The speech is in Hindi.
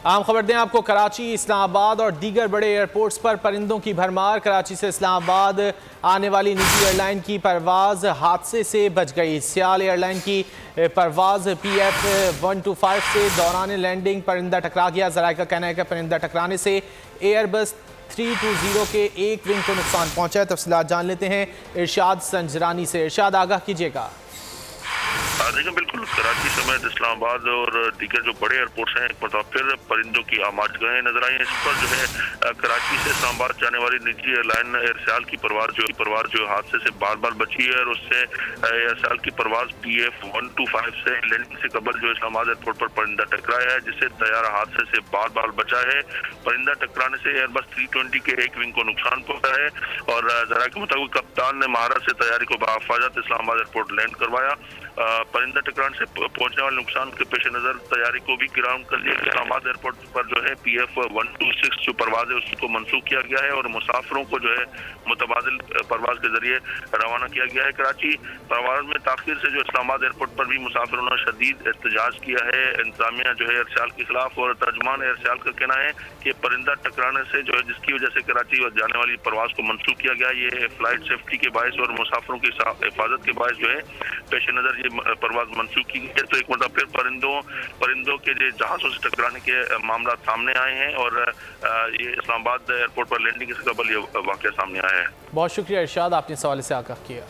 आम खबर दें आपको, कराची, इस्लामाबाद और दीगर बड़े एयरपोर्ट्स पर परिंदों की भरमार। कराची से इस्लामाबाद आने वाली निजी एयरलाइन की परवाज़ हादसे से बच गई। सियाल एयरलाइन की परवाज़ PF 125 से दौरान लैंडिंग परिंदा टकरा गया। ज़राए का कहना है कि परिंदा टकराने से एयरबस 320 के एक विंग को नुकसान पहुंचा है। तफसीलात जान लेते हैं इरशाद संजरानी से। इरशाद, आगाह कीजिएगा। देखिए, बिल्कुल कराची समेत इस्लामाबाद और दीगर जो बड़े एयरपोर्ट्स हैं, एक बार फिर परिंदों की आमाजगाहें नजर आई हैं। इस पर जो है कराची से इस्लामाबाद जाने वाली निजी एयरलाइन एयरसाल की परवाज जो हादसे से बार बार बची है और उससे एयरसाल की परवाज PF 125 से लैंडिंग से कबल जो इस्लामाबाद एयरपोर्ट पर परिंदा टकराया है, जिससे तैयारा हादसे से बार बार बचा है। परिंदा टकराने से एयरबस 320 के एक विंग को नुकसान पहुंचा है और जरा के मुताबिक कप्तान ने महारत से तैयारी को बाहिफाजत इस्लामाबाद एयरपोर्ट लैंड करवाया। परिंदा टकराने से पहुंचने वाले नुकसान के पेश नजर तैयारी को भी ग्राउंड कर लिया। इस्लामाबाद एयरपोर्ट पर जो है PF 126 जो परवाज है उसको मनसूख किया गया है और मुसाफिरों को जो है मुतबादिल परवाज के जरिए रवाना किया गया है। कराची परवाज में ताखिर से जो इस्लामाबाद एयरपोर्ट पर भी मुसाफिरों ने शदीद एहतजाज किया है। इंतजामिया जो है एयरसाल के खिलाफ और तर्जमान एयरसाल का कहना है कि परिंदा टकराने से जो है जिसकी वजह से कराची जाने वाली परवाज को मनसूख किया गया, ये फ्लाइट सेफ्टी के बायस और मुसाफिरों की हिफाजत के बायस जो है पेश नजर ये परवाज मनसूख की गई है। तो एक मतलब फिर परिंदों के जहाज़ों से टकराने के मामला सामने आए हैं और ये इस्लामाबाद एयरपोर्ट पर लैंडिंग से कबल ये वाकया सामने आया है। बहुत शुक्रिया इरशाद, आपने इस हवाले से आगाह किया।